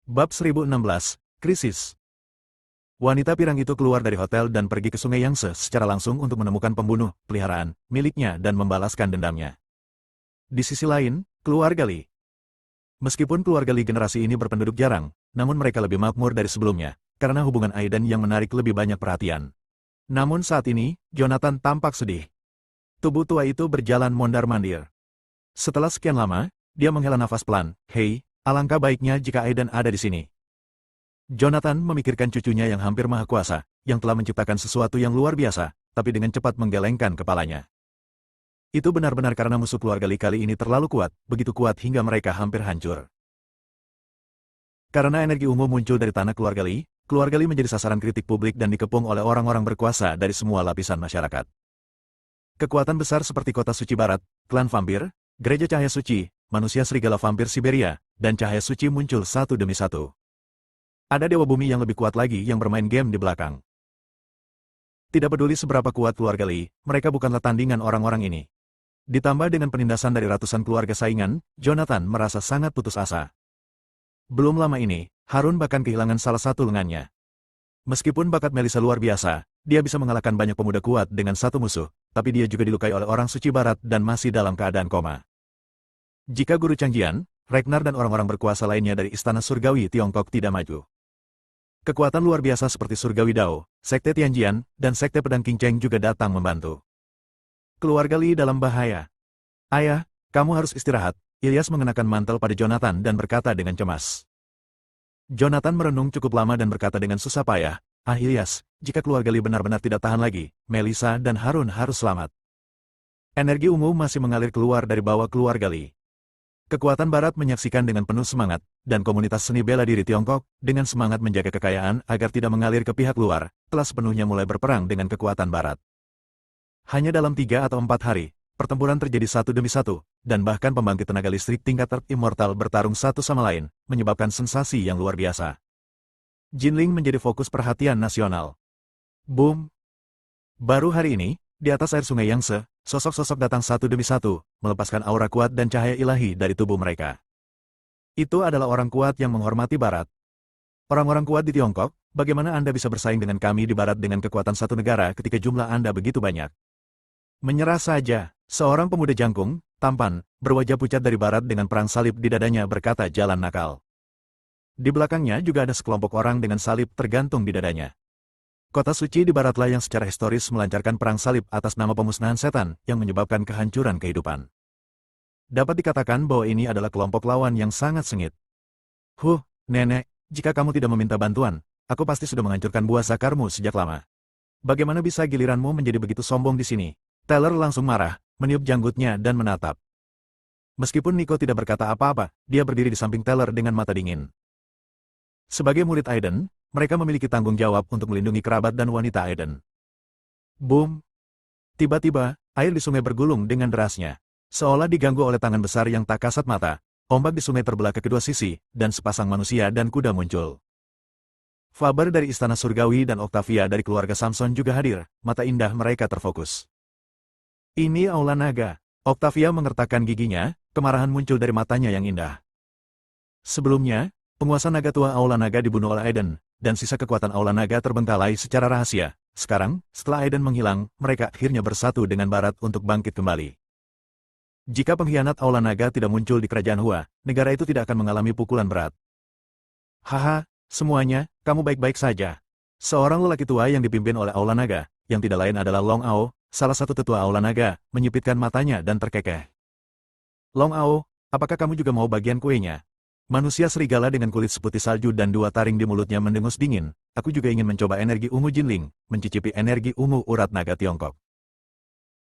Bab 1016, Krisis. Wanita pirang itu keluar dari hotel dan pergi ke Sungai Yangtze secara langsung untuk menemukan pembunuh peliharaan miliknya dan membalaskan dendamnya. Di sisi lain, keluarga Li. Meskipun keluarga Li generasi ini berpenduduk jarang, namun mereka lebih makmur dari sebelumnya, karena hubungan Aiden yang menarik lebih banyak perhatian. Namun saat ini, Jonathan tampak sedih. Tubuh tua itu berjalan mondar-mandir. Setelah sekian lama, dia menghela nafas pelan. Hei, alangkah baiknya jika Aiden ada di sini. Jonathan memikirkan cucunya yang hampir maha kuasa, yang telah menciptakan sesuatu yang luar biasa, tapi dengan cepat menggelengkan kepalanya. Itu benar-benar karena musuh keluarga Li kali ini terlalu kuat, begitu kuat hingga mereka hampir hancur. Karena energi ungu muncul dari tanah keluarga Li menjadi sasaran kritik publik dan dikepung oleh orang-orang berkuasa dari semua lapisan masyarakat. Kekuatan besar seperti Kota Suci Barat, Klan Vampir, Gereja Cahaya Suci, Manusia Serigala Vampir Siberia, dan Cahaya Suci muncul satu demi satu. Ada Dewa Bumi yang lebih kuat lagi yang bermain game di belakang. Tidak peduli seberapa kuat keluarga Li, mereka bukanlah tandingan orang-orang ini. Ditambah dengan penindasan dari ratusan keluarga saingan, Jonathan merasa sangat putus asa. Belum lama ini, Harun bahkan kehilangan salah satu lengannya. Meskipun bakat Melissa luar biasa, dia bisa mengalahkan banyak pemuda kuat dengan satu musuh, tapi dia juga dilukai oleh orang suci barat dan masih dalam keadaan koma. Jika Guru Changjian, Ragnar dan orang-orang berkuasa lainnya dari Istana Surgawi Tiongkok tidak maju, kekuatan luar biasa seperti Surgawi Dao, Sekte Tianjian, dan Sekte Pedang King Cheng juga datang membantu. Keluarga Li dalam bahaya. Ayah, kamu harus istirahat. Ilyas mengenakan mantel pada Jonathan dan berkata dengan cemas. Jonathan merenung cukup lama dan berkata dengan susah payah, Ilyas, jika keluarga Li benar-benar tidak tahan lagi, Melissa dan Harun harus selamat. Energi ungu masih mengalir keluar dari bawah keluarga Li. Kekuatan Barat menyaksikan dengan penuh semangat, dan komunitas seni bela diri Tiongkok, dengan semangat menjaga kekayaan agar tidak mengalir ke pihak luar, telah sepenuhnya mulai berperang dengan kekuatan Barat. Hanya dalam 3 atau 4 hari, pertempuran terjadi satu demi satu, dan bahkan pembangkit tenaga listrik tingkat immortal bertarung satu sama lain, menyebabkan sensasi yang luar biasa. Jinling menjadi fokus perhatian nasional. Boom! Baru hari ini, di atas air Sungai Yangtze, sosok-sosok datang satu demi satu, melepaskan aura kuat dan cahaya ilahi dari tubuh mereka. Itu adalah orang kuat yang menghormati Barat. Orang-orang kuat di Tiongkok, bagaimana Anda bisa bersaing dengan kami di Barat dengan kekuatan satu negara ketika jumlah Anda begitu banyak? Menyerah saja, seorang pemuda jangkung, tampan, berwajah pucat dari Barat dengan perang salib di dadanya berkata jalan nakal. Di belakangnya juga ada sekelompok orang dengan salib tergantung di dadanya. Kota suci di Baratlah yang secara historis melancarkan perang salib atas nama pemusnahan setan yang menyebabkan kehancuran kehidupan. Dapat dikatakan bahwa ini adalah kelompok lawan yang sangat sengit. Nenek, jika kamu tidak meminta bantuan, aku pasti sudah menghancurkan buah zakarmu sejak lama. Bagaimana bisa giliranmu menjadi begitu sombong di sini? Taylor langsung marah, meniup janggutnya dan menatap. Meskipun Nico tidak berkata apa-apa, dia berdiri di samping Taylor dengan mata dingin. Sebagai murid Aiden, mereka memiliki tanggung jawab untuk melindungi kerabat dan wanita Aiden. Boom! Tiba-tiba, air di sungai bergulung dengan derasnya. Seolah diganggu oleh tangan besar yang tak kasat mata, ombak di sungai terbelah ke kedua sisi, dan sepasang manusia dan kuda muncul. Faber dari Istana Surgawi dan Octavia dari keluarga Samson juga hadir, mata indah mereka terfokus. Ini Aula Naga. Octavia mengertakkan giginya, kemarahan muncul dari matanya yang indah. Sebelumnya, penguasa naga tua Aula Naga dibunuh oleh Aiden, dan sisa kekuatan Aula Naga terbengkalai secara rahasia. Sekarang, setelah Aiden menghilang, mereka akhirnya bersatu dengan Barat untuk bangkit kembali. Jika pengkhianat Aula Naga tidak muncul di kerajaan Hua, negara itu tidak akan mengalami pukulan berat. Haha, semuanya, kamu baik-baik saja. Seorang lelaki tua yang dipimpin oleh Aula Naga, yang tidak lain adalah Long Ao, salah satu tetua Aula Naga, menyipitkan matanya dan terkekeh. Long Ao, apakah kamu juga mau bagian kuenya? Manusia serigala dengan kulit seputih salju dan 2 taring di mulutnya mendengus dingin. Aku juga ingin mencoba energi ungu Jinling, mencicipi energi ungu urat naga Tiongkok.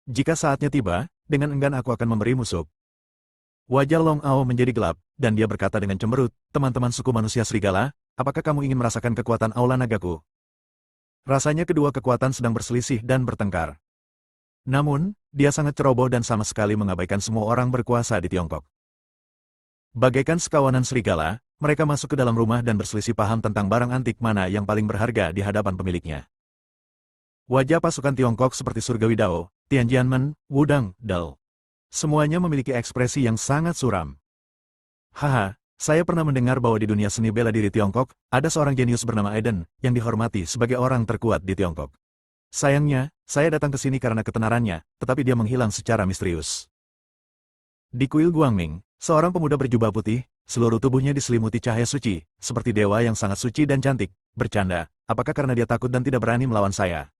Jika saatnya tiba, dengan enggan aku akan memberimu sup. Wajah Long Ao menjadi gelap, dan dia berkata dengan cemberut, teman-teman suku manusia serigala, apakah kamu ingin merasakan kekuatan Aula Nagaku? Rasanya kedua kekuatan sedang berselisih dan bertengkar. Namun, dia sangat ceroboh dan sama sekali mengabaikan semua orang berkuasa di Tiongkok. Bagaikan sekawanan serigala, mereka masuk ke dalam rumah dan berselisih paham tentang barang antik mana yang paling berharga di hadapan pemiliknya. Wajah pasukan Tiongkok seperti Surgawi Dao, Tianjianmen, Wudang, Dal. Semuanya memiliki ekspresi yang sangat suram. Haha, Saya pernah mendengar bahwa di dunia seni bela diri Tiongkok, ada seorang jenius bernama Aiden, yang dihormati sebagai orang terkuat di Tiongkok. Sayangnya, saya datang ke sini karena ketenarannya, tetapi dia menghilang secara misterius. Di kuil Guangming, seorang pemuda berjubah putih, seluruh tubuhnya diselimuti cahaya suci, seperti dewa yang sangat suci dan cantik, bercanda, apakah karena dia takut dan tidak berani melawan saya?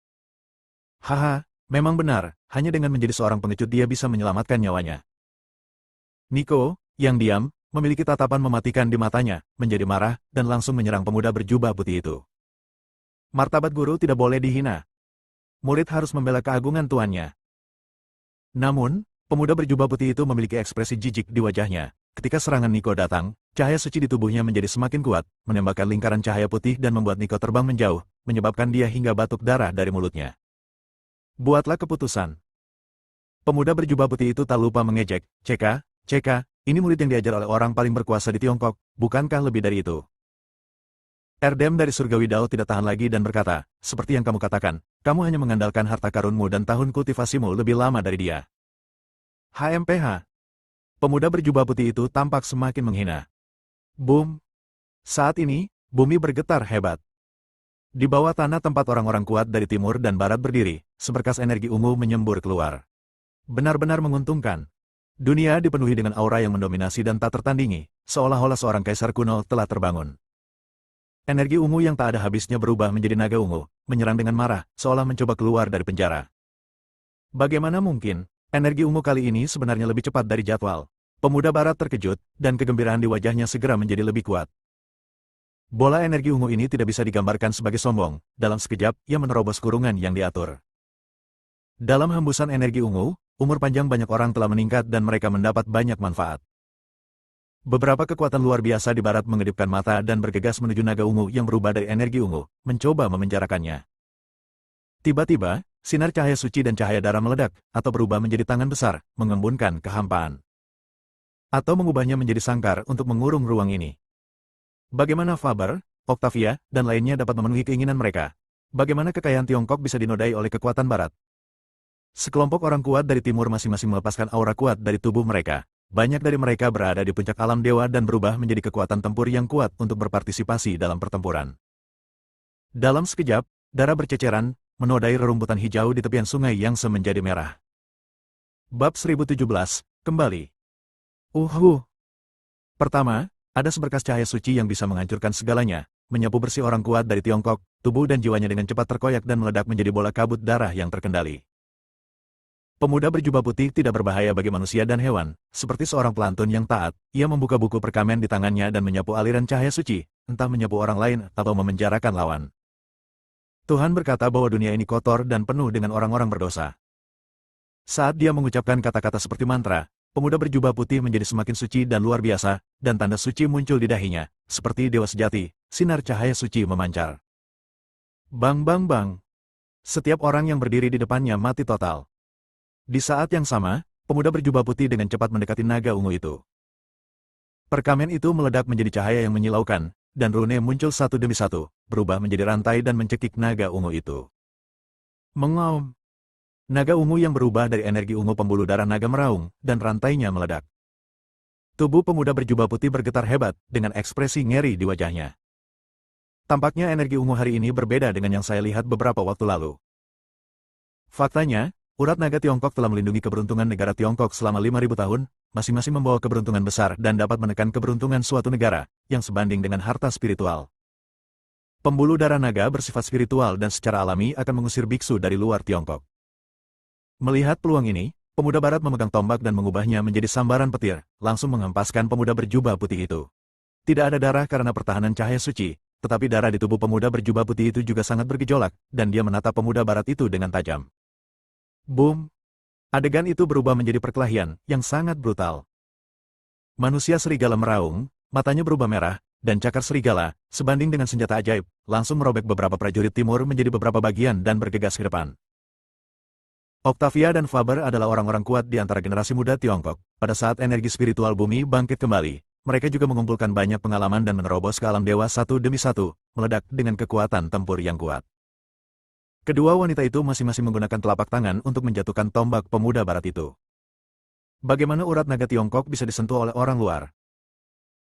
Haha, memang benar, hanya dengan menjadi seorang pengecut dia bisa menyelamatkan nyawanya. Nico, yang diam, memiliki tatapan mematikan di matanya, menjadi marah, dan langsung menyerang pemuda berjubah putih itu. Martabat guru tidak boleh dihina. Murid harus membela keagungan tuannya. Namun, pemuda berjubah putih itu memiliki ekspresi jijik di wajahnya. Ketika serangan Nico datang, cahaya suci di tubuhnya menjadi semakin kuat, menembakkan lingkaran cahaya putih dan membuat Nico terbang menjauh, menyebabkan dia hingga batuk darah dari mulutnya. Buatlah keputusan. Pemuda berjubah putih itu tak lupa mengejek, Ceka, ini murid yang diajar oleh orang paling berkuasa di Tiongkok, bukankah lebih dari itu? Erdem dari Surgawi Dao tidak tahan lagi dan berkata, seperti yang kamu katakan, kamu hanya mengandalkan harta karunmu dan tahun kultivasimu lebih lama dari dia. HMPH. Pemuda berjubah putih itu tampak semakin menghina. Boom. Saat ini, bumi bergetar hebat. Di bawah tanah tempat orang-orang kuat dari timur dan barat berdiri, seberkas energi ungu menyembur keluar. Benar-benar menguntungkan. Dunia dipenuhi dengan aura yang mendominasi dan tak tertandingi, seolah-olah seorang kaisar kuno telah terbangun. Energi ungu yang tak ada habisnya berubah menjadi naga ungu, menyerang dengan marah, seolah mencoba keluar dari penjara. Bagaimana mungkin? Energi ungu kali ini sebenarnya lebih cepat dari jadwal. Pemuda barat terkejut, dan kegembiraan di wajahnya segera menjadi lebih kuat. Bola energi ungu ini tidak bisa digambarkan sebagai sombong, dalam sekejap, ia menerobos kurungan yang diatur. Dalam hembusan energi ungu, umur panjang banyak orang telah meningkat dan mereka mendapat banyak manfaat. Beberapa kekuatan luar biasa di barat mengedipkan mata dan bergegas menuju naga ungu yang berubah dari energi ungu, mencoba memenjarakannya. Tiba-tiba, sinar cahaya suci dan cahaya darah meledak, atau berubah menjadi tangan besar, mengembunkan kehampaan. Atau mengubahnya menjadi sangkar untuk mengurung ruang ini. Bagaimana Faber, Octavia, dan lainnya dapat memenuhi keinginan mereka? Bagaimana kekayaan Tiongkok bisa dinodai oleh kekuatan barat? Sekelompok orang kuat dari timur masing-masing melepaskan aura kuat dari tubuh mereka. Banyak dari mereka berada di puncak alam dewa dan berubah menjadi kekuatan tempur yang kuat untuk berpartisipasi dalam pertempuran. Dalam sekejap, darah berceceran, menodai rerumputan hijau di tepian sungai yang menjadi merah. Bab 1017, kembali. Pertama, ada seberkas cahaya suci yang bisa menghancurkan segalanya, menyapu bersih orang kuat dari Tiongkok, tubuh dan jiwanya dengan cepat terkoyak dan meledak menjadi bola kabut darah yang terkendali. Pemuda berjubah putih tidak berbahaya bagi manusia dan hewan, seperti seorang pelantun yang taat, ia membuka buku perkamen di tangannya dan menyapu aliran cahaya suci, entah menyapu orang lain atau memenjarakan lawan. Tuhan berkata bahwa dunia ini kotor dan penuh dengan orang-orang berdosa. Saat dia mengucapkan kata-kata seperti mantra, pemuda berjubah putih menjadi semakin suci dan luar biasa, dan tanda suci muncul di dahinya, seperti dewa sejati, sinar cahaya suci memancar. Bang bang bang. Setiap orang yang berdiri di depannya mati total. Di saat yang sama, pemuda berjubah putih dengan cepat mendekati naga ungu itu. Perkamen itu meledak menjadi cahaya yang menyilaukan, dan rune muncul satu demi satu, berubah menjadi rantai dan mencekik naga ungu itu. Mengaum. Naga ungu yang berubah dari energi ungu pembuluh darah naga meraung, dan rantainya meledak. Tubuh pemuda berjubah putih bergetar hebat, dengan ekspresi ngeri di wajahnya. Tampaknya energi ungu hari ini berbeda dengan yang saya lihat beberapa waktu lalu. Faktanya, urat naga Tiongkok telah melindungi keberuntungan negara Tiongkok selama 5.000 tahun, masing-masing membawa keberuntungan besar dan dapat menekan keberuntungan suatu negara, yang sebanding dengan harta spiritual. Pembuluh darah naga bersifat spiritual dan secara alami akan mengusir biksu dari luar Tiongkok. Melihat peluang ini, pemuda barat memegang tombak dan mengubahnya menjadi sambaran petir, langsung menghempaskan pemuda berjubah putih itu. Tidak ada darah karena pertahanan cahaya suci, tetapi darah di tubuh pemuda berjubah putih itu juga sangat bergejolak, dan dia menatap pemuda barat itu dengan tajam. Boom! Adegan itu berubah menjadi perkelahian yang sangat brutal. Manusia serigala meraung, matanya berubah merah, dan cakar serigala, sebanding dengan senjata ajaib, langsung merobek beberapa prajurit timur menjadi beberapa bagian dan bergegas ke depan. Octavia dan Faber adalah orang-orang kuat di antara generasi muda Tiongkok. Pada saat energi spiritual bumi bangkit kembali, mereka juga mengumpulkan banyak pengalaman dan menerobos ke alam dewa satu demi satu, meledak dengan kekuatan tempur yang kuat. Kedua wanita itu masing-masing menggunakan telapak tangan untuk menjatuhkan tombak pemuda barat itu. Bagaimana urat naga Tiongkok bisa disentuh oleh orang luar?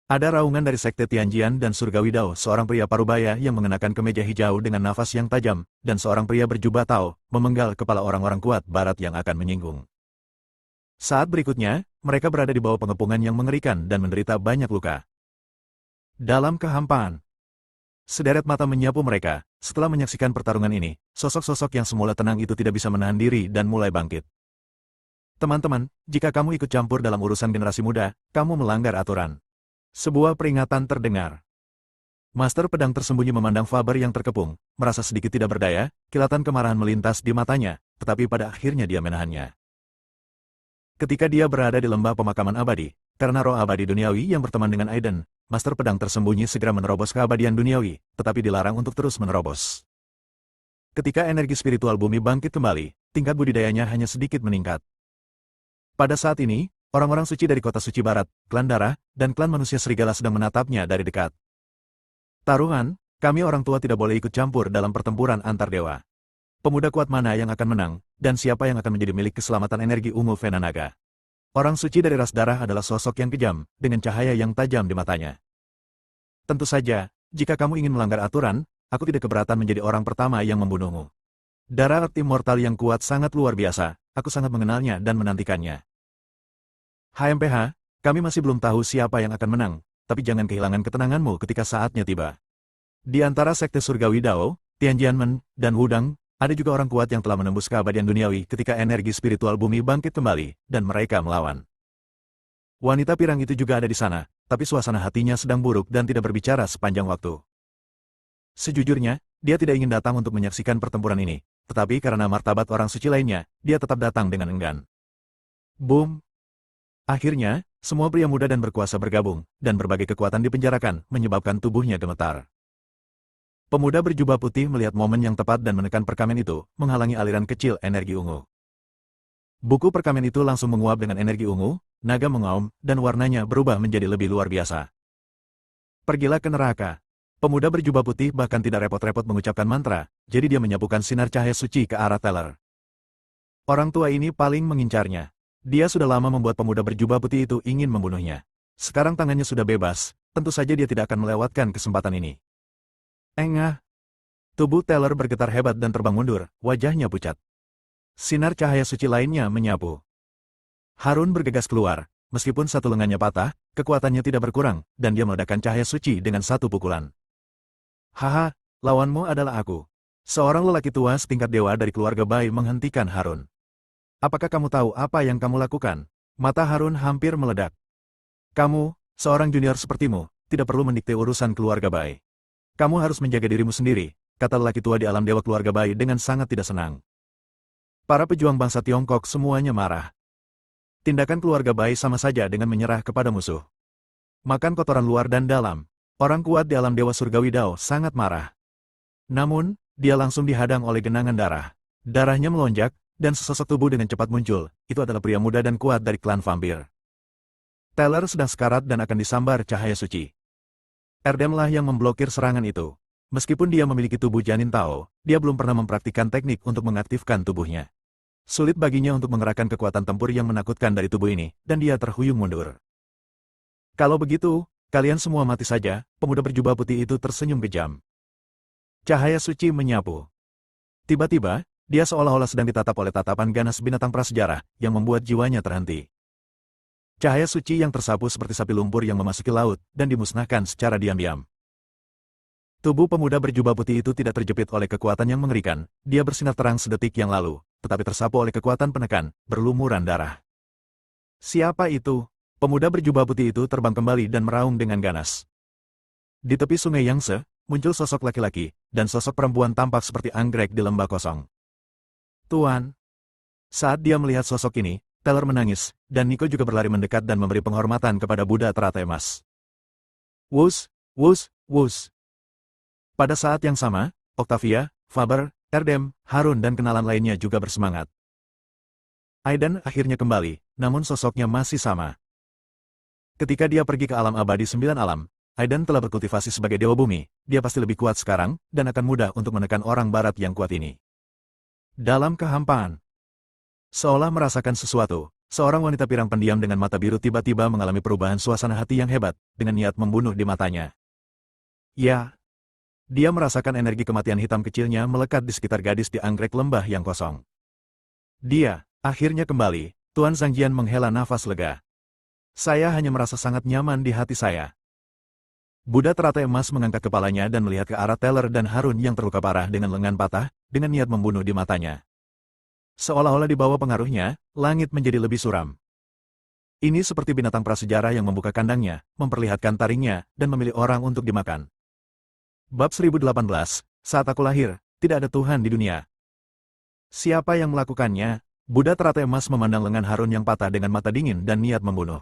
Ada raungan dari Sekte Tianjian dan Surgawi Dao, seorang pria parubaya yang mengenakan kemeja hijau dengan nafas yang tajam, dan seorang pria berjubah Tao, memenggal kepala orang-orang kuat barat yang akan menyinggung. Saat berikutnya, mereka berada di bawah pengepungan yang mengerikan dan menderita banyak luka. Dalam kehampaan, sederet mata menyapu mereka. Setelah menyaksikan pertarungan ini, sosok-sosok yang semula tenang itu tidak bisa menahan diri dan mulai bangkit. Teman-teman, jika kamu ikut campur dalam urusan generasi muda, kamu melanggar aturan. Sebuah peringatan terdengar. Master pedang tersembunyi memandang Faber yang terkepung, merasa sedikit tidak berdaya, kilatan kemarahan melintas di matanya, tetapi pada akhirnya dia menahannya. Ketika dia berada di lembah pemakaman abadi, karena roh abadi duniawi yang berteman dengan Aiden, Master pedang tersembunyi segera menerobos keabadian duniawi, tetapi dilarang untuk terus menerobos. Ketika energi spiritual bumi bangkit kembali, tingkat budidayanya hanya sedikit meningkat. Pada saat ini, orang-orang suci dari kota suci barat, klan darah, dan klan manusia serigala sedang menatapnya dari dekat. Taruhan, kami orang tua tidak boleh ikut campur dalam pertempuran antar dewa. Pemuda kuat mana yang akan menang, dan siapa yang akan menjadi milik keselamatan energi ungu Venanaga? Orang suci dari ras darah adalah sosok yang kejam, dengan cahaya yang tajam di matanya. Tentu saja, jika kamu ingin melanggar aturan, aku tidak keberatan menjadi orang pertama yang membunuhmu. Darah Earth Immortal yang kuat sangat luar biasa, aku sangat mengenalnya dan menantikannya. HMPH, kami masih belum tahu siapa yang akan menang, tapi jangan kehilangan ketenanganmu ketika saatnya tiba. Di antara Sekte Surgawi Dao, Tianjianmen, dan Wudang, ada juga orang kuat yang telah menembus keabadian duniawi ketika energi spiritual bumi bangkit kembali, dan mereka melawan. Wanita pirang itu juga ada di sana, tapi suasana hatinya sedang buruk dan tidak berbicara sepanjang waktu. Sejujurnya, dia tidak ingin datang untuk menyaksikan pertempuran ini, tetapi karena martabat orang suci lainnya, dia tetap datang dengan enggan. Boom! Akhirnya, semua pria muda dan berkuasa bergabung, dan berbagai kekuatan dipenjarakan, menyebabkan tubuhnya gemetar. Pemuda berjubah putih melihat momen yang tepat dan menekan perkamen itu, menghalangi aliran kecil energi ungu. Buku perkamen itu langsung menguap dengan energi ungu, naga mengaum, dan warnanya berubah menjadi lebih luar biasa. Pergilah ke neraka. Pemuda berjubah putih bahkan tidak repot-repot mengucapkan mantra, jadi dia menyapukan sinar cahaya suci ke arah Teller. Orang tua ini paling mengincarnya. Dia sudah lama membuat pemuda berjubah putih itu ingin membunuhnya. Sekarang tangannya sudah bebas, tentu saja dia tidak akan melewatkan kesempatan ini. Engah. Tubuh Teller bergetar hebat dan terbang mundur, wajahnya pucat. Sinar cahaya suci lainnya menyapu. Harun bergegas keluar, meskipun satu lengannya patah, kekuatannya tidak berkurang, dan dia meledakkan cahaya suci dengan satu pukulan. Haha, lawanmu adalah aku. Seorang lelaki tua setingkat dewa dari keluarga Bai menghentikan Harun. Apakah kamu tahu apa yang kamu lakukan? Mata Harun hampir meledak. Kamu, seorang junior sepertimu, tidak perlu mendikte urusan keluarga Bai. Kamu harus menjaga dirimu sendiri, kata lelaki tua di alam dewa keluarga Bai dengan sangat tidak senang. Para pejuang bangsa Tiongkok semuanya marah. Tindakan keluarga Bai sama saja dengan menyerah kepada musuh. Makan kotoran luar dan dalam. Orang kuat di alam dewa surgawi Dao sangat marah. Namun, dia langsung dihadang oleh genangan darah. Darahnya melonjak, dan sesosok tubuh dengan cepat muncul. Itu adalah pria muda dan kuat dari klan vampir. Teller sedang sekarat dan akan disambar cahaya suci. Erdemlah yang memblokir serangan itu. Meskipun dia memiliki tubuh janin Tao, dia belum pernah mempraktikkan teknik untuk mengaktifkan tubuhnya. Sulit baginya untuk mengerahkan kekuatan tempur yang menakutkan dari tubuh ini, dan dia terhuyung mundur. Kalau begitu, kalian semua mati saja, pemuda berjubah putih itu tersenyum kejam. Cahaya suci menyapu. Tiba-tiba, dia seolah-olah sedang ditatap oleh tatapan ganas binatang prasejarah, yang membuat jiwanya terhenti. Cahaya suci yang tersapu seperti sapi lumpur yang memasuki laut, dan dimusnahkan secara diam-diam. Tubuh pemuda berjubah putih itu tidak terjepit oleh kekuatan yang mengerikan, dia bersinar terang sedetik yang lalu, tetapi tersapu oleh kekuatan penekan, berlumuran darah. Siapa itu? Pemuda berjubah putih itu terbang kembali dan meraung dengan ganas. Di tepi sungai Yangtze, muncul sosok laki-laki, dan sosok perempuan tampak seperti anggrek di lembah kosong. Tuan. Saat dia melihat sosok ini, Teller menangis, dan Nico juga berlari mendekat dan memberi penghormatan kepada Buddha teratai emas. Wus, wus, wus. Pada saat yang sama, Octavia, Faber, Erdem, Harun dan kenalan lainnya juga bersemangat. Aiden akhirnya kembali, namun sosoknya masih sama. Ketika dia pergi ke alam abadi 9 alam, Aiden telah berkultivasi sebagai dewa bumi, dia pasti lebih kuat sekarang, dan akan mudah untuk menekan orang barat yang kuat ini. Dalam kehampaan. Seolah merasakan sesuatu, seorang wanita pirang pendiam dengan mata biru tiba-tiba mengalami perubahan suasana hati yang hebat, dengan niat membunuh di matanya. Ya, dia merasakan energi kematian hitam kecilnya melekat di sekitar gadis di anggrek lembah yang kosong. Dia, akhirnya kembali, Tuan Zhangjian menghela nafas lega. Saya hanya merasa sangat nyaman di hati saya. Buddha teratai emas mengangkat kepalanya dan melihat ke arah Teller dan Harun yang terluka parah dengan lengan patah, dengan niat membunuh di matanya. Seolah-olah di bawah pengaruhnya, langit menjadi lebih suram. Ini seperti binatang prasejarah yang membuka kandangnya, memperlihatkan taringnya, dan memilih orang untuk dimakan. Bab 1018, saat aku lahir, tidak ada Tuhan di dunia. Siapa yang melakukannya? Buddha teratai emas memandang lengan Harun yang patah dengan mata dingin dan niat membunuh.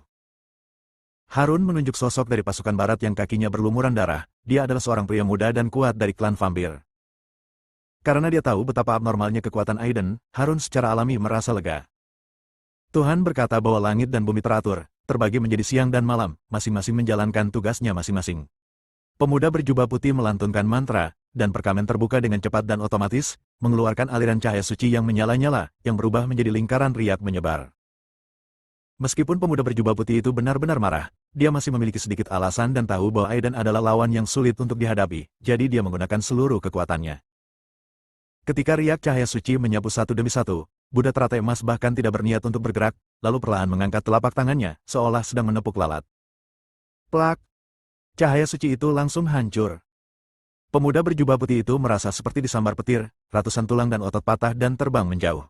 Harun menunjuk sosok dari pasukan barat yang kakinya berlumuran darah. Dia adalah seorang pria muda dan kuat dari klan vampir. Karena dia tahu betapa abnormalnya kekuatan Aiden, Harun secara alami merasa lega. Tuhan berkata bahwa langit dan bumi teratur, terbagi menjadi siang dan malam, masing-masing menjalankan tugasnya masing-masing. Pemuda berjubah putih melantunkan mantra, dan perkamen terbuka dengan cepat dan otomatis, mengeluarkan aliran cahaya suci yang menyala-nyala, yang berubah menjadi lingkaran riak menyebar. Meskipun pemuda berjubah putih itu benar-benar marah, dia masih memiliki sedikit alasan dan tahu bahwa Aiden adalah lawan yang sulit untuk dihadapi, jadi dia menggunakan seluruh kekuatannya. Ketika riak cahaya suci menyapu satu demi satu, Buddha teratai emas bahkan tidak berniat untuk bergerak, lalu perlahan mengangkat telapak tangannya, seolah sedang menepuk lalat. Plak! Cahaya suci itu langsung hancur. Pemuda berjubah putih itu merasa seperti disambar petir, ratusan tulang dan otot patah dan terbang menjauh.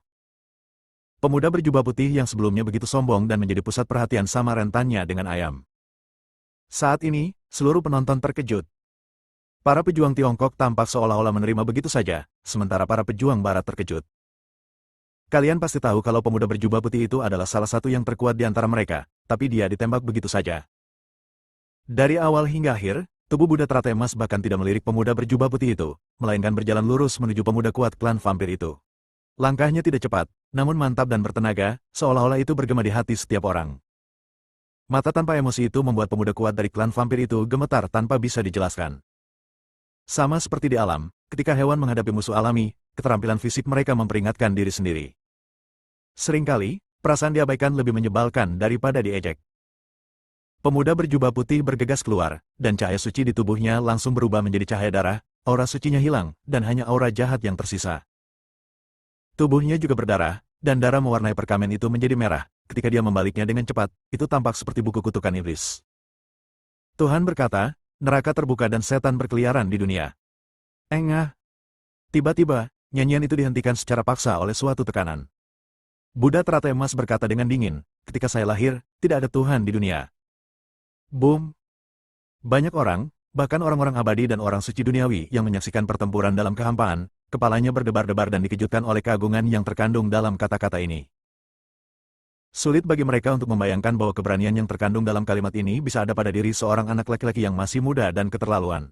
Pemuda berjubah putih yang sebelumnya begitu sombong dan menjadi pusat perhatian sama rentannya dengan ayam. Saat ini, seluruh penonton terkejut. Para pejuang Tiongkok tampak seolah-olah menerima begitu saja, sementara para pejuang barat terkejut. Kalian pasti tahu kalau pemuda berjubah putih itu adalah salah satu yang terkuat di antara mereka, tapi dia ditembak begitu saja. Dari awal hingga akhir, tubuh Buddha teratai emas bahkan tidak melirik pemuda berjubah putih itu, melainkan berjalan lurus menuju pemuda kuat klan vampir itu. Langkahnya tidak cepat, namun mantap dan bertenaga, seolah-olah itu bergema di hati setiap orang. Mata tanpa emosi itu membuat pemuda kuat dari klan vampir itu gemetar tanpa bisa dijelaskan. Sama seperti di alam, ketika hewan menghadapi musuh alami, keterampilan fisik mereka memperingatkan diri sendiri. Seringkali, perasaan diabaikan lebih menyebalkan daripada diejek. Pemuda berjubah putih bergegas keluar, dan cahaya suci di tubuhnya langsung berubah menjadi cahaya darah, aura sucinya hilang, dan hanya aura jahat yang tersisa. Tubuhnya juga berdarah, dan darah mewarnai perkamen itu menjadi merah. Ketika dia membaliknya dengan cepat, itu tampak seperti buku kutukan iblis. Tuhan berkata, neraka terbuka dan setan berkeliaran di dunia. Engah! Tiba-tiba, nyanyian itu dihentikan secara paksa oleh suatu tekanan. Buddha teratai emas berkata dengan dingin, ketika saya lahir, tidak ada Tuhan di dunia. Boom! Banyak orang, bahkan orang-orang abadi dan orang suci duniawi yang menyaksikan pertempuran dalam kehampaan, kepalanya berdebar-debar dan dikejutkan oleh keagungan yang terkandung dalam kata-kata ini. Sulit bagi mereka untuk membayangkan bahwa keberanian yang terkandung dalam kalimat ini bisa ada pada diri seorang anak laki-laki yang masih muda dan keterlaluan.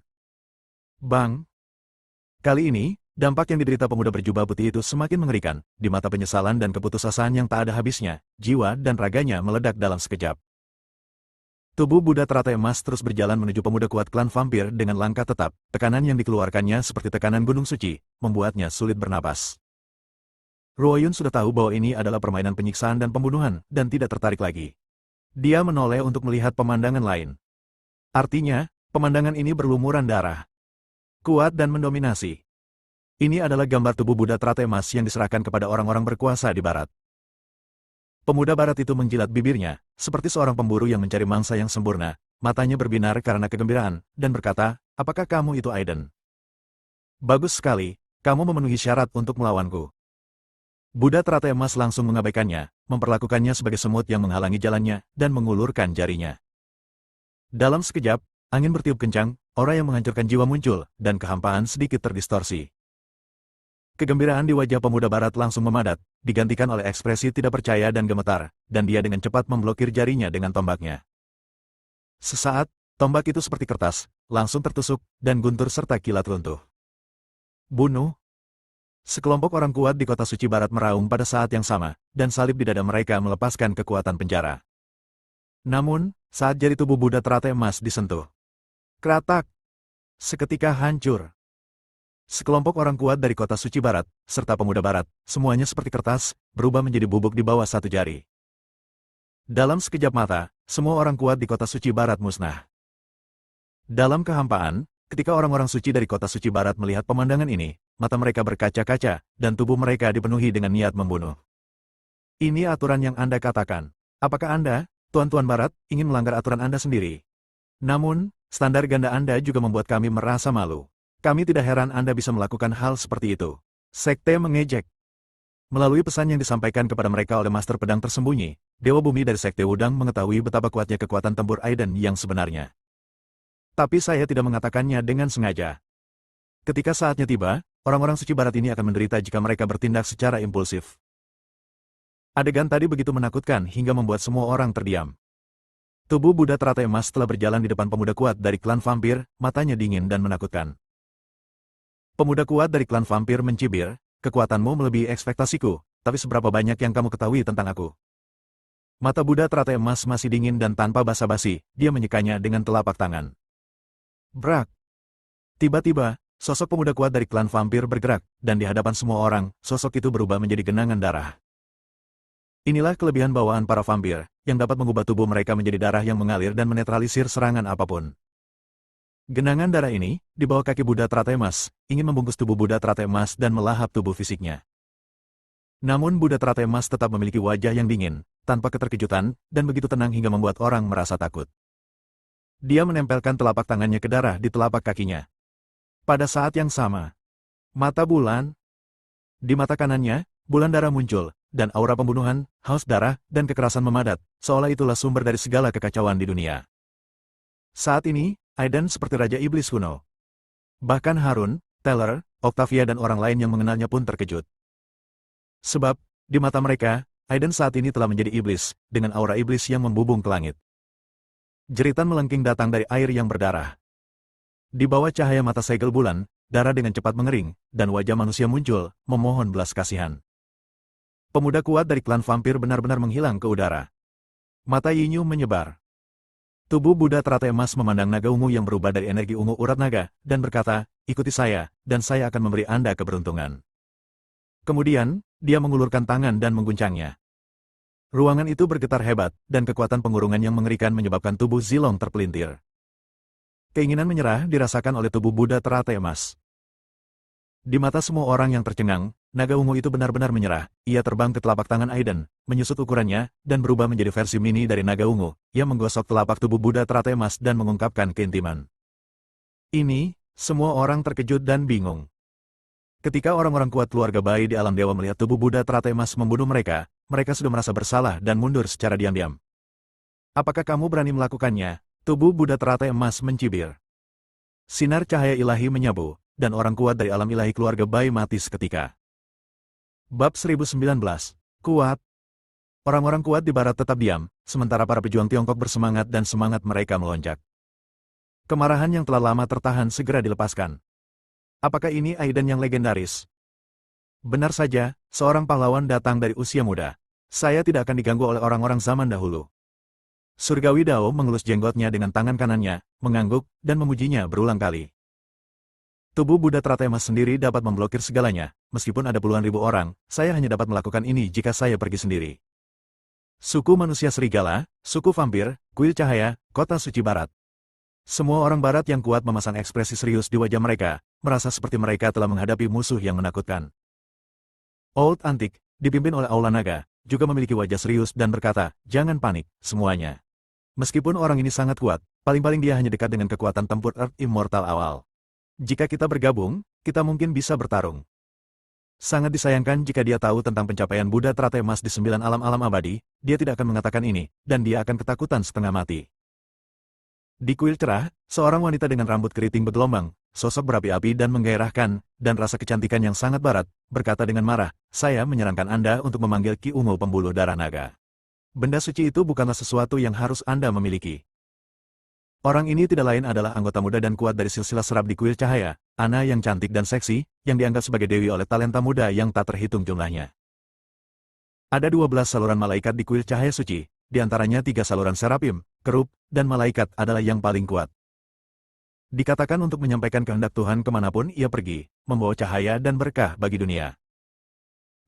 Bang! Kali ini, dampak yang diderita pemuda berjubah putih itu semakin mengerikan. Di mata penyesalan dan keputusasaan yang tak ada habisnya, jiwa dan raganya meledak dalam sekejap. Tubuh Buddha teratai emas terus berjalan menuju pemuda kuat klan vampir dengan langkah tetap. Tekanan yang dikeluarkannya seperti tekanan gunung suci, membuatnya sulit bernapas. Ruoyun sudah tahu bahwa ini adalah permainan penyiksaan dan pembunuhan, dan tidak tertarik lagi. Dia menoleh untuk melihat pemandangan lain. Artinya, pemandangan ini berlumuran darah. Kuat dan mendominasi. Ini adalah gambar tubuh Buddha teratai emas yang diserahkan kepada orang-orang berkuasa di barat. Pemuda barat itu menjilat bibirnya, seperti seorang pemburu yang mencari mangsa yang sempurna. Matanya berbinar karena kegembiraan, dan berkata, apakah kamu itu Aiden? Bagus sekali, kamu memenuhi syarat untuk melawanku. Buddha teratai emas langsung mengabaikannya, memperlakukannya sebagai semut yang menghalangi jalannya, dan mengulurkan jarinya. Dalam sekejap, angin bertiup kencang, aura yang menghancurkan jiwa muncul, dan kehampaan sedikit terdistorsi. Kegembiraan di wajah pemuda barat langsung memadat, digantikan oleh ekspresi tidak percaya dan gemetar, dan dia dengan cepat memblokir jarinya dengan tombaknya. Sesaat, tombak itu seperti kertas, langsung tertusuk, dan guntur serta kilat runtuh. Bunuh! Sekelompok orang kuat di kota suci barat meraung pada saat yang sama, dan salib di dada mereka melepaskan kekuatan penjara. Namun, saat jari tubuh Buddha teratai emas disentuh, kratak! Seketika hancur. Sekelompok orang kuat dari kota suci barat, serta pemuda barat, semuanya seperti kertas, berubah menjadi bubuk di bawah satu jari. Dalam sekejap mata, semua orang kuat di kota suci barat musnah. Dalam kehampaan, ketika orang-orang suci dari kota suci barat melihat pemandangan ini, mata mereka berkaca-kaca, dan tubuh mereka dipenuhi dengan niat membunuh. Ini aturan yang Anda katakan. Apakah Anda, Tuan-Tuan Barat, ingin melanggar aturan Anda sendiri? Namun, standar ganda Anda juga membuat kami merasa malu. Kami tidak heran Anda bisa melakukan hal seperti itu. Sekte mengejek. Melalui pesan yang disampaikan kepada mereka oleh Master Pedang Tersembunyi, Dewa Bumi dari Sekte Wudang mengetahui betapa kuatnya kekuatan tempur Aiden yang sebenarnya. Tapi saya tidak mengatakannya dengan sengaja. Ketika saatnya tiba, orang-orang suci barat ini akan menderita jika mereka bertindak secara impulsif. Adegan tadi begitu menakutkan hingga membuat semua orang terdiam. Tubuh Buddha teratai emas telah berjalan di depan pemuda kuat dari klan vampir, matanya dingin dan menakutkan. Pemuda kuat dari klan vampir mencibir, kekuatanmu melebihi ekspektasiku, tapi seberapa banyak yang kamu ketahui tentang aku? Mata Buddha teratai emas masih dingin dan tanpa basa-basi, dia menyekanya dengan telapak tangan. Brak! Tiba-tiba, sosok pemuda kuat dari klan vampir bergerak, dan di hadapan semua orang, sosok itu berubah menjadi genangan darah. Inilah kelebihan bawaan para vampir, yang dapat mengubah tubuh mereka menjadi darah yang mengalir dan menetralisir serangan apapun. Genangan darah ini, di bawah kaki Buddha teratai emas, ingin membungkus tubuh Buddha teratai emas dan melahap tubuh fisiknya. Namun Buddha teratai emas tetap memiliki wajah yang dingin, tanpa keterkejutan, dan begitu tenang hingga membuat orang merasa takut. Dia menempelkan telapak tangannya ke darah di telapak kakinya. Pada saat yang sama, mata bulan. Di mata kanannya, bulan darah muncul, dan aura pembunuhan, haus darah, dan kekerasan memadat, seolah itulah sumber dari segala kekacauan di dunia. Saat ini, Aiden seperti Raja Iblis kuno. Bahkan Harun, Taylor, Octavia dan orang lain yang mengenalnya pun terkejut. Sebab, di mata mereka, Aiden saat ini telah menjadi iblis, dengan aura iblis yang membubung ke langit. Jeritan melengking datang dari air yang berdarah. Di bawah cahaya mata segel bulan, darah dengan cepat mengering, dan wajah manusia muncul, memohon belas kasihan. Pemuda kuat dari klan vampir benar-benar menghilang ke udara. Mata Yinyu menyebar. Tubuh Buddha teratai emas memandang naga ungu yang berubah dari energi ungu urat naga, dan berkata, ikuti saya, dan saya akan memberi Anda keberuntungan. Kemudian, dia mengulurkan tangan dan mengguncangnya. Ruangan itu bergetar hebat, dan kekuatan pengurungan yang mengerikan menyebabkan tubuh Zilong terpelintir. Keinginan menyerah dirasakan oleh tubuh Buddha teratai emas. Di mata semua orang yang tercengang, naga ungu itu benar-benar menyerah. Ia terbang ke telapak tangan Aiden, menyusut ukurannya, dan berubah menjadi versi mini dari naga ungu. Ia menggosok telapak tubuh Buddha teratai emas dan mengungkapkan keintiman. Ini, semua orang terkejut dan bingung. Ketika orang-orang kuat keluarga bayi di alam dewa melihat tubuh Buddha teratai emas membunuh mereka, mereka sudah merasa bersalah dan mundur secara diam-diam. Apakah kamu berani melakukannya? Tubuh Buddha teratai emas mencibir. Sinar cahaya ilahi menyapu, dan orang kuat dari alam ilahi keluarga bayi mati seketika. Bab 1019. Kuat. Orang-orang kuat di barat tetap diam, sementara para pejuang Tiongkok bersemangat dan semangat mereka melonjak. Kemarahan yang telah lama tertahan segera dilepaskan. Apakah ini Aiden yang legendaris? Benar saja, seorang pahlawan datang dari usia muda. Saya tidak akan diganggu oleh orang-orang zaman dahulu. Surgawi Dao mengelus jenggotnya dengan tangan kanannya, mengangguk, dan memujinya berulang kali. Tubuh Buddha teratai emas sendiri dapat memblokir segalanya, meskipun ada puluhan ribu orang, saya hanya dapat melakukan ini jika saya pergi sendiri. Suku manusia serigala, suku vampir, kuil cahaya, kota suci barat. Semua orang barat yang kuat memasang ekspresi serius di wajah mereka, merasa seperti mereka telah menghadapi musuh yang menakutkan. Old Antik, dipimpin oleh Aula Naga, juga memiliki wajah serius dan berkata, jangan panik, semuanya. Meskipun orang ini sangat kuat, paling-paling dia hanya dekat dengan kekuatan tempur Earth Immortal awal. Jika kita bergabung, kita mungkin bisa bertarung. Sangat disayangkan jika dia tahu tentang pencapaian Buddha teratai emas di 9 alam-alam abadi, dia tidak akan mengatakan ini, dan dia akan ketakutan setengah mati. Di kuil cerah, seorang wanita dengan rambut keriting bergelombang, sosok berapi-api dan menggairahkan, dan rasa kecantikan yang sangat barat, berkata dengan marah, saya menyarankan Anda untuk memanggil Ki Ungu pembuluh darah naga. Benda suci itu bukanlah sesuatu yang harus Anda memiliki. Orang ini tidak lain adalah anggota muda dan kuat dari silsilah serap di kuil cahaya, Ana yang cantik dan seksi, yang dianggap sebagai dewi oleh talenta muda yang tak terhitung jumlahnya. Ada 12 saluran malaikat di kuil cahaya suci, di antaranya 3 saluran serapim, kerup, dan malaikat adalah yang paling kuat. Dikatakan untuk menyampaikan kehendak Tuhan kemanapun ia pergi, membawa cahaya dan berkah bagi dunia.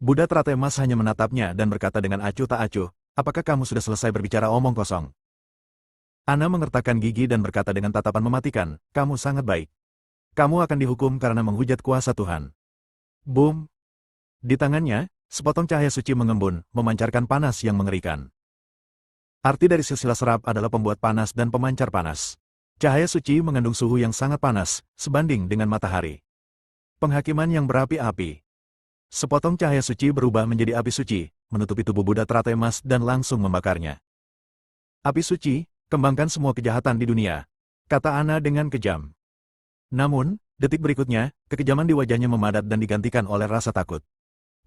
Buddha teratai emas hanya menatapnya dan berkata dengan acuh tak acuh, apakah kamu sudah selesai berbicara omong kosong? Ana mengertakkan gigi dan berkata dengan tatapan mematikan, kamu sangat baik. Kamu akan dihukum karena menghujat kuasa Tuhan. Boom! Di tangannya, sepotong cahaya suci mengembun, memancarkan panas yang mengerikan. Arti dari silsilah serap adalah pembuat panas dan pemancar panas. Cahaya suci mengandung suhu yang sangat panas, sebanding dengan matahari. Penghakiman yang berapi-api. Sepotong cahaya suci berubah menjadi api suci, menutupi tubuh Buddha teratai emas dan langsung membakarnya. Api suci, kembangkan semua kejahatan di dunia, kata Ana dengan kejam. Namun, detik berikutnya, kekejaman di wajahnya memadat dan digantikan oleh rasa takut.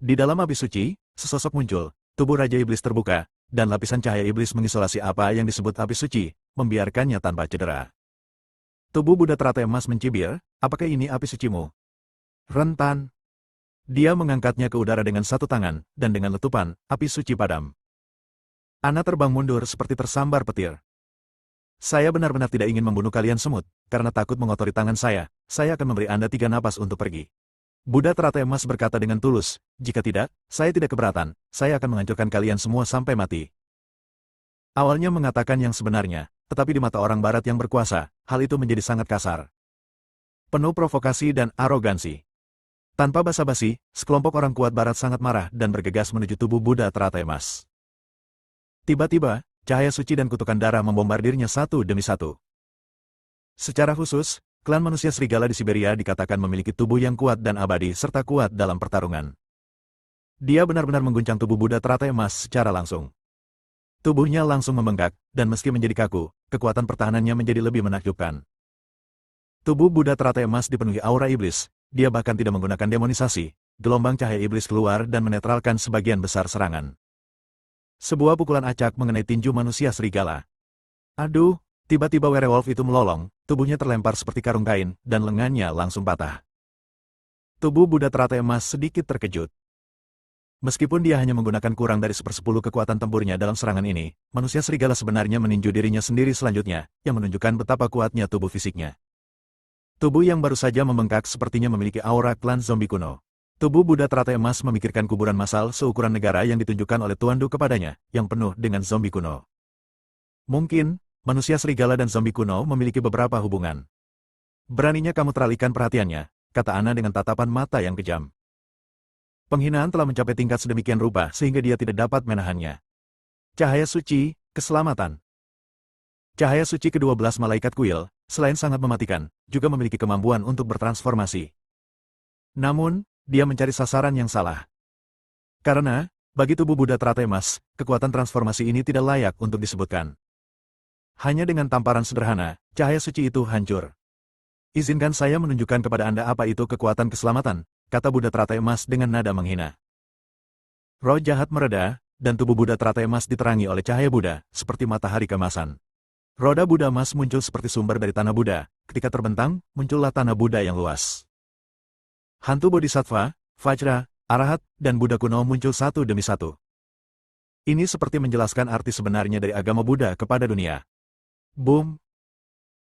Di dalam api suci, sesosok muncul, tubuh Raja Iblis terbuka, dan lapisan cahaya iblis mengisolasi apa yang disebut api suci, membiarkannya tanpa cedera. Tubuh Buddha teratai emas mencibir, apakah ini api sucimu? Rentan. Dia mengangkatnya ke udara dengan satu tangan, dan dengan letupan, api suci padam. Ana terbang mundur seperti tersambar petir. Saya benar-benar tidak ingin membunuh kalian semut, karena takut mengotori tangan saya akan memberi Anda 3 napas untuk pergi. Buddha teratai emas berkata dengan tulus, jika tidak, saya tidak keberatan, saya akan menghancurkan kalian semua sampai mati. Awalnya mengatakan yang sebenarnya, tetapi di mata orang barat yang berkuasa, hal itu menjadi sangat kasar. Penuh provokasi dan arogansi. Tanpa basa-basi, sekelompok orang kuat barat sangat marah dan bergegas menuju tubuh Buddha teratai emas. Tiba-tiba, cahaya suci dan kutukan darah membombardirnya satu demi satu. Secara khusus, klan manusia serigala di Siberia dikatakan memiliki tubuh yang kuat dan abadi serta kuat dalam pertarungan. Dia benar-benar mengguncang tubuh Buddha teratai emas secara langsung. Tubuhnya langsung membengkak, dan meski menjadi kaku, kekuatan pertahanannya menjadi lebih menakjubkan. Tubuh Buddha teratai emas dipenuhi aura iblis, dia bahkan tidak menggunakan demonisasi, gelombang cahaya iblis keluar dan menetralkan sebagian besar serangan. Sebuah pukulan acak mengenai tinju manusia serigala. Aduh, tiba-tiba werewolf itu melolong, tubuhnya terlempar seperti karung kain, dan lengannya langsung patah. Tubuh Buddha teratai emas sedikit terkejut. Meskipun dia hanya menggunakan kurang dari 1/10 kekuatan tempurnya dalam serangan ini, manusia serigala sebenarnya meninju dirinya sendiri selanjutnya, yang menunjukkan betapa kuatnya tubuh fisiknya. Tubuh yang baru saja membengkak sepertinya memiliki aura klan zombie kuno. Tubuh Buddha teratai emas memikirkan kuburan massal seukuran negara yang ditunjukkan oleh Tuan Du kepadanya, yang penuh dengan zombie kuno. Mungkin, manusia serigala dan zombie kuno memiliki beberapa hubungan. Beraninya kamu teralihkan perhatiannya, kata Ana dengan tatapan mata yang kejam. Penghinaan telah mencapai tingkat sedemikian rupa sehingga dia tidak dapat menahannya. Cahaya suci, keselamatan. Cahaya suci ke-12 malaikat kuil, selain sangat mematikan, juga memiliki kemampuan untuk bertransformasi. Namun, dia mencari sasaran yang salah. Karena, bagi tubuh Buddha teratai emas, kekuatan transformasi ini tidak layak untuk disebutkan. Hanya dengan tamparan sederhana, cahaya suci itu hancur. Izinkan saya menunjukkan kepada Anda apa itu kekuatan keselamatan, kata Buddha teratai emas dengan nada menghina. Roh jahat mereda, dan tubuh Buddha teratai emas diterangi oleh cahaya Buddha, seperti matahari kemasan. Roda Buddha emas muncul seperti sumber dari tanah Buddha, ketika terbentang, muncullah tanah Buddha yang luas. Hantu Bodhisattva, Vajra, Arahat, dan Buddha kuno muncul satu demi satu. Ini seperti menjelaskan arti sebenarnya dari agama Buddha kepada dunia. Boom!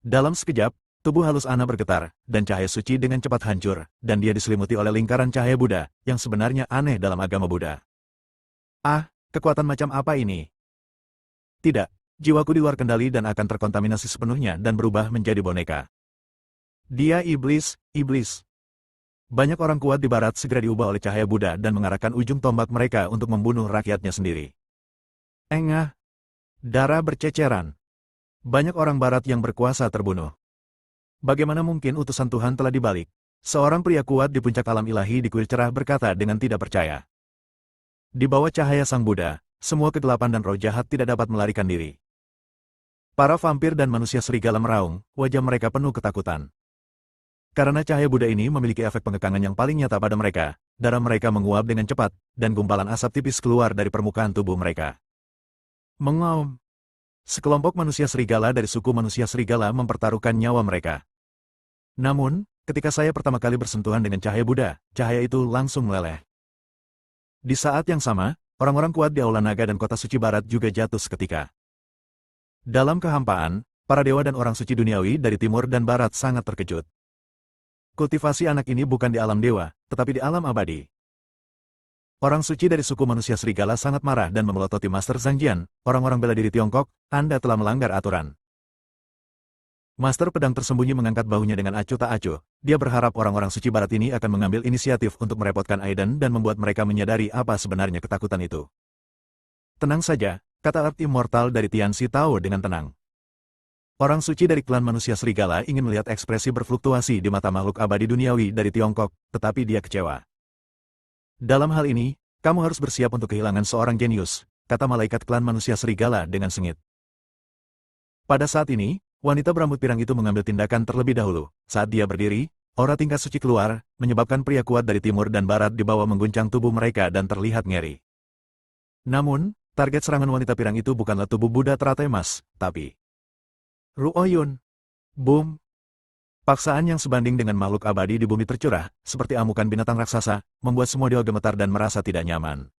Dalam sekejap, tubuh halus Ana bergetar, dan cahaya suci dengan cepat hancur, dan dia diselimuti oleh lingkaran cahaya Buddha, yang sebenarnya aneh dalam agama Buddha. Ah, kekuatan macam apa ini? Tidak, jiwaku di luar kendali dan akan terkontaminasi sepenuhnya dan berubah menjadi boneka. Dia iblis, iblis. Banyak orang kuat di barat segera diubah oleh cahaya Buddha dan mengarahkan ujung tombak mereka untuk membunuh rakyatnya sendiri. Engah. Darah berceceran. Banyak orang barat yang berkuasa terbunuh. Bagaimana mungkin utusan Tuhan telah dibalik? Seorang pria kuat di puncak alam ilahi di kuil cerah berkata dengan tidak percaya. Di bawah cahaya Sang Buddha, semua kegelapan dan roh jahat tidak dapat melarikan diri. Para vampir dan manusia serigala meraung, wajah mereka penuh ketakutan. Karena cahaya Buddha ini memiliki efek pengekangan yang paling nyata pada mereka, darah mereka menguap dengan cepat, dan gumpalan asap tipis keluar dari permukaan tubuh mereka. Mengaum. Sekelompok manusia serigala dari suku manusia serigala mempertaruhkan nyawa mereka. Namun, ketika saya pertama kali bersentuhan dengan cahaya Buddha, cahaya itu langsung meleleh. Di saat yang sama, orang-orang kuat di Aula Naga dan Kota Suci Barat juga jatuh seketika. Dalam kehampaan, para dewa dan orang suci duniawi dari timur dan barat sangat terkejut. Kultivasi anak ini bukan di alam dewa, tetapi di alam abadi. Orang suci dari suku manusia serigala sangat marah dan memelototi Master Zhang Jian, orang-orang bela diri Tiongkok, Anda telah melanggar aturan. Master pedang tersembunyi mengangkat bahunya dengan acuh tak acuh. Dia berharap orang-orang suci barat ini akan mengambil inisiatif untuk merepotkan Aiden dan membuat mereka menyadari apa sebenarnya ketakutan itu. Tenang saja, kata Earth Immortal dari Tian Xi Tao dengan tenang. Orang suci dari klan manusia serigala ingin melihat ekspresi berfluktuasi di mata makhluk abadi duniawi dari Tiongkok, tetapi dia kecewa. Dalam hal ini, kamu harus bersiap untuk kehilangan seorang jenius, kata malaikat klan manusia serigala dengan sengit. Pada saat ini, wanita berambut pirang itu mengambil tindakan terlebih dahulu. Saat dia berdiri, aura tingkat suci keluar, menyebabkan pria kuat dari timur dan barat di bawah mengguncang tubuh mereka dan terlihat ngeri. Namun, target serangan wanita pirang itu bukanlah tubuh Buddha teratai emas, tapi Ruoyun. Boom. Paksaan yang sebanding dengan makhluk abadi di bumi tercurah, seperti amukan binatang raksasa, membuat semua dewa gemetar dan merasa tidak nyaman.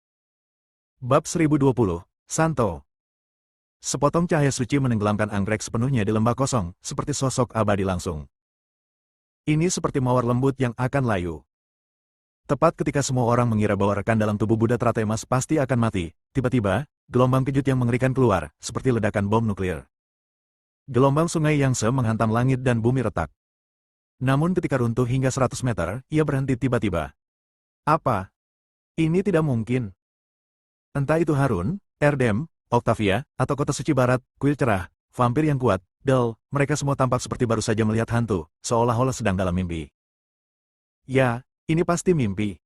Bab 1020, Santo. Sepotong cahaya suci menenggelamkan anggrek sepenuhnya di lembah kosong, seperti sosok abadi langsung. Ini seperti mawar lembut yang akan layu. Tepat ketika semua orang mengira bahwa rekan dalam tubuh Buddha teratai emas pasti akan mati, tiba-tiba, gelombang kejut yang mengerikan keluar, seperti ledakan bom nuklir. Gelombang sungai Yangtze menghantam langit dan bumi retak. Namun ketika runtuh hingga 100 meter, ia berhenti tiba-tiba. Apa? Ini tidak mungkin. Entah itu Harun, Erdem, Octavia, atau kota suci barat, kuil cerah, vampir yang kuat, Del, mereka semua tampak seperti baru saja melihat hantu, seolah-olah sedang dalam mimpi. Ya, ini pasti mimpi.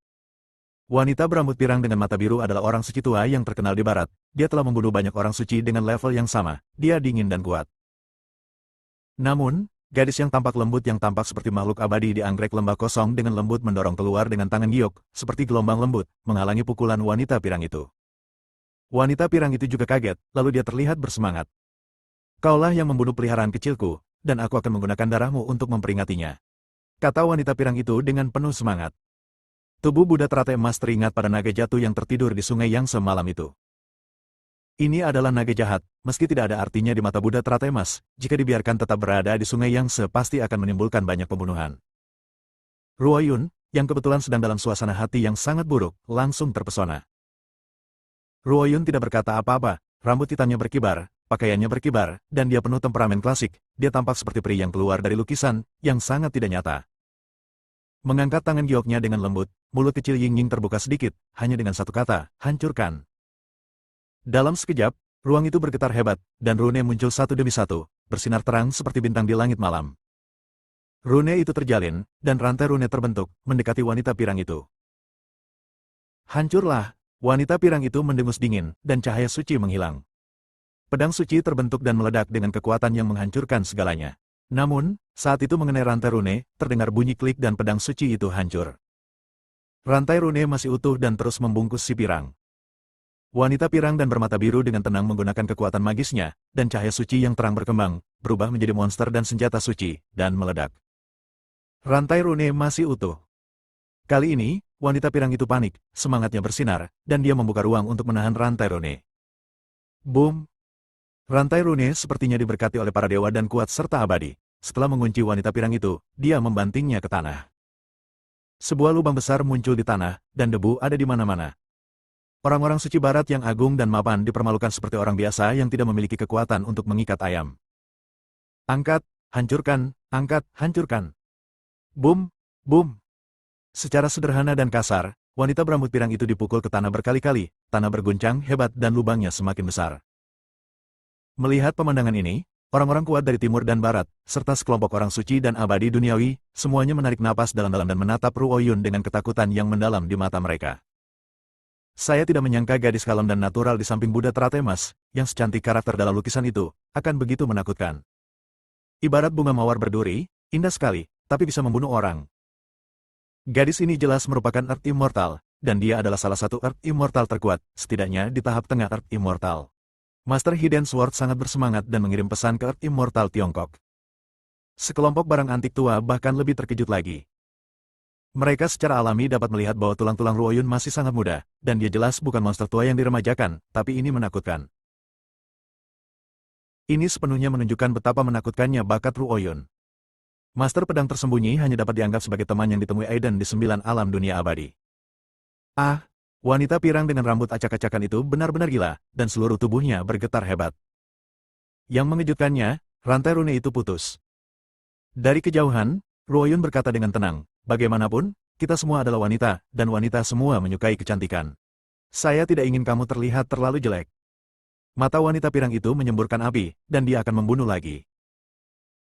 Wanita berambut pirang dengan mata biru adalah orang suci tua yang terkenal di barat. Dia telah membunuh banyak orang suci dengan level yang sama. Dia dingin dan kuat. Namun, gadis yang tampak lembut yang tampak seperti makhluk abadi di anggrek lembah kosong dengan lembut mendorong keluar dengan tangan giok, seperti gelombang lembut, menghalangi pukulan wanita pirang itu. Wanita pirang itu juga kaget, lalu dia terlihat bersemangat. Kaulah yang membunuh peliharaan kecilku, dan aku akan menggunakan darahmu untuk memperingatinya. Kata wanita pirang itu dengan penuh semangat. Tubuh Buddha teratai emas teringat pada naga jatuh yang tertidur di sungai yang semalam itu. Ini adalah naga jahat, meski tidak ada artinya di mata Buddha teratai emas, jika dibiarkan tetap berada di sungai Yangtze pasti akan menimbulkan banyak pembunuhan. Ruoyun, yang kebetulan sedang dalam suasana hati yang sangat buruk, langsung terpesona. Ruoyun tidak berkata apa-apa, rambut hitamnya berkibar, pakaiannya berkibar, dan dia penuh temperamen klasik. Dia tampak seperti peri yang keluar dari lukisan, yang sangat tidak nyata. Mengangkat tangan gioknya dengan lembut, mulut kecil Ying-Ying terbuka sedikit, hanya dengan satu kata, hancurkan. Dalam sekejap, ruang itu bergetar hebat, dan rune muncul satu demi satu, bersinar terang seperti bintang di langit malam. Rune itu terjalin, dan rantai rune terbentuk, mendekati wanita pirang itu. Hancurlah! Wanita pirang itu mendengus dingin, dan cahaya suci menghilang. Pedang suci terbentuk dan meledak dengan kekuatan yang menghancurkan segalanya. Namun, saat itu mengenai rantai rune, terdengar bunyi klik dan pedang suci itu hancur. Rantai rune masih utuh dan terus membungkus si pirang. Wanita pirang dan bermata biru dengan tenang menggunakan kekuatan magisnya, dan cahaya suci yang terang berkembang, berubah menjadi monster dan senjata suci, dan meledak. Rantai rune masih utuh. Kali ini, wanita pirang itu panik, semangatnya bersinar, dan dia membuka ruang untuk menahan rantai rune. Boom! Rantai rune sepertinya diberkati oleh para dewa dan kuat serta abadi. Setelah mengunci wanita pirang itu, dia membantingnya ke tanah. Sebuah lubang besar muncul di tanah, dan debu ada di mana-mana. Orang-orang suci barat yang agung dan mapan dipermalukan seperti orang biasa yang tidak memiliki kekuatan untuk mengikat ayam. Angkat, hancurkan, angkat, hancurkan. Boom, boom. Secara sederhana dan kasar, wanita berambut pirang itu dipukul ke tanah berkali-kali, tanah berguncang hebat dan lubangnya semakin besar. Melihat pemandangan ini, orang-orang kuat dari timur dan barat, serta sekelompok orang suci dan abadi duniawi, semuanya menarik napas dalam-dalam dan menatap Ruoyun dengan ketakutan yang mendalam di mata mereka. Saya tidak menyangka gadis kalem dan natural di samping Buddha teratai emas, yang secantik karakter dalam lukisan itu, akan begitu menakutkan. Ibarat bunga mawar berduri, indah sekali, tapi bisa membunuh orang. Gadis ini jelas merupakan Earth Immortal, dan dia adalah salah satu Earth Immortal terkuat, setidaknya di tahap tengah Earth Immortal. Master Hidden Sword sangat bersemangat dan mengirim pesan ke Earth Immortal Tiongkok. Sekelompok barang antik tua bahkan lebih terkejut lagi. Mereka secara alami dapat melihat bahwa tulang-tulang Ruoyun masih sangat muda, dan dia jelas bukan monster tua yang diremajakan, tapi ini menakutkan. Ini sepenuhnya menunjukkan betapa menakutkannya bakat Ruoyun. Master pedang tersembunyi hanya dapat dianggap sebagai teman yang ditemui Aiden di 9 alam dunia abadi. Ah, Wanita pirang dengan rambut acak-acakan itu benar-benar gila, dan seluruh tubuhnya bergetar hebat. Yang mengejutkannya, rantai rune itu putus. Dari kejauhan, Ruoyun berkata dengan tenang, bagaimanapun, kita semua adalah wanita, dan wanita semua menyukai kecantikan. Saya tidak ingin kamu terlihat terlalu jelek. Mata wanita pirang itu menyemburkan api, dan dia akan membunuh lagi.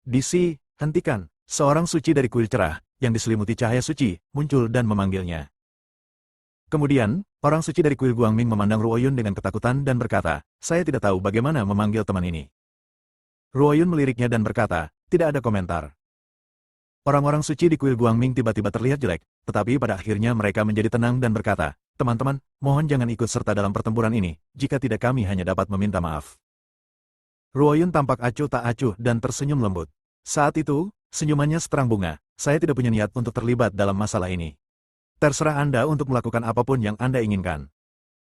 DC, hentikan. Seorang suci dari kuil cerah, yang diselimuti cahaya suci, muncul dan memanggilnya. Kemudian, orang suci dari kuil Guangming memandang Ruoyun dengan ketakutan dan berkata, saya tidak tahu bagaimana memanggil teman ini. Ruoyun meliriknya dan berkata, tidak ada komentar. Orang-orang suci di kuil Guangming tiba-tiba terlihat jelek, tetapi pada akhirnya mereka menjadi tenang dan berkata, teman-teman, mohon jangan ikut serta dalam pertempuran ini, jika tidak kami hanya dapat meminta maaf. Ruoyun tampak acuh tak acuh dan tersenyum lembut. Saat itu, senyumannya seterang bunga, saya tidak punya niat untuk terlibat dalam masalah ini. Terserah Anda untuk melakukan apapun yang Anda inginkan.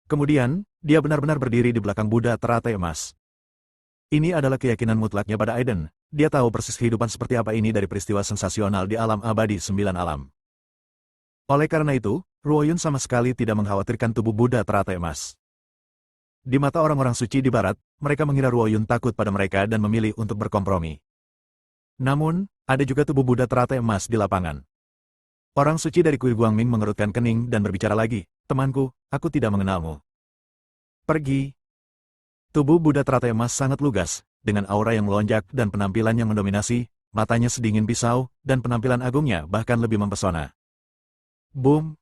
Kemudian, dia benar-benar berdiri di belakang Buddha teratai emas. Ini adalah keyakinan mutlaknya pada Aiden. Dia tahu persis kehidupan seperti apa ini dari peristiwa sensasional di alam abadi 9 alam. Oleh karena itu, Ruoyun sama sekali tidak mengkhawatirkan tubuh Buddha teratai emas. Di mata orang-orang suci di barat, mereka mengira Ruoyun takut pada mereka dan memilih untuk berkompromi. Namun, ada juga tubuh Buddha teratai emas di lapangan. Orang suci dari kuil Guangming mengerutkan kening dan berbicara lagi, temanku, aku tidak mengenalmu. Pergi. Tubuh Buddha teratai emas sangat lugas, dengan aura yang melonjak dan penampilan yang mendominasi, matanya sedingin pisau, dan penampilan agungnya bahkan lebih mempesona. Boom!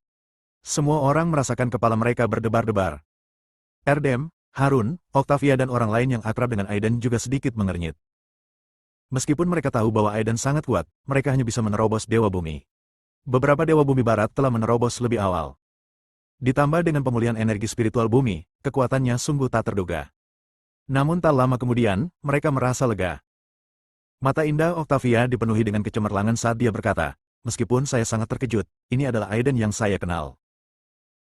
Semua orang merasakan kepala mereka berdebar-debar. Erdem, Harun, Octavia dan orang lain yang akrab dengan Aiden juga sedikit mengernyit. Meskipun mereka tahu bahwa Aiden sangat kuat, mereka hanya bisa menerobos Dewa Bumi. Beberapa Dewa Bumi Barat telah menerobos lebih awal. Ditambah dengan pemulihan energi spiritual bumi, kekuatannya sungguh tak terduga. Namun tak lama kemudian, mereka merasa lega. Mata indah Octavia dipenuhi dengan kecemerlangan saat dia berkata, meskipun saya sangat terkejut, ini adalah Aiden yang saya kenal.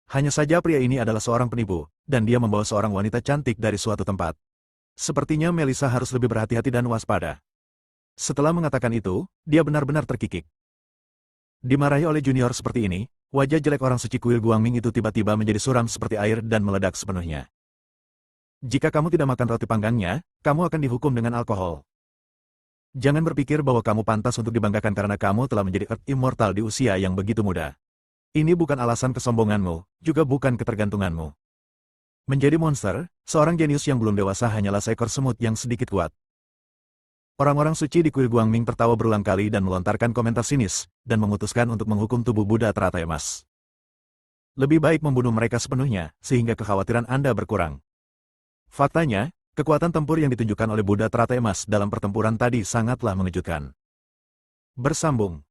Hanya saja pria ini adalah seorang penipu, dan dia membawa seorang wanita cantik dari suatu tempat. Sepertinya Melissa harus lebih berhati-hati dan waspada. Setelah mengatakan itu, dia benar-benar terkikik. Dimarahi oleh junior seperti ini, wajah jelek orang suci kuil Guangming itu tiba-tiba menjadi suram seperti air dan meledak sepenuhnya. Jika kamu tidak makan roti panggangnya, kamu akan dihukum dengan alkohol. Jangan berpikir bahwa kamu pantas untuk dibanggakan karena kamu telah menjadi Earth Immortal di usia yang begitu muda. Ini bukan alasan kesombonganmu, juga bukan ketergantunganmu. Menjadi monster, seorang jenius yang belum dewasa hanyalah seekor semut yang sedikit kuat. Orang-orang suci di kuil Guangming tertawa berulang kali dan melontarkan komentar sinis, dan memutuskan untuk menghukum tubuh Buddha teratai emas. Lebih baik membunuh mereka sepenuhnya, sehingga kekhawatiran Anda berkurang. Faktanya, kekuatan tempur yang ditunjukkan oleh Buddha teratai emas dalam pertempuran tadi sangatlah mengejutkan. Bersambung.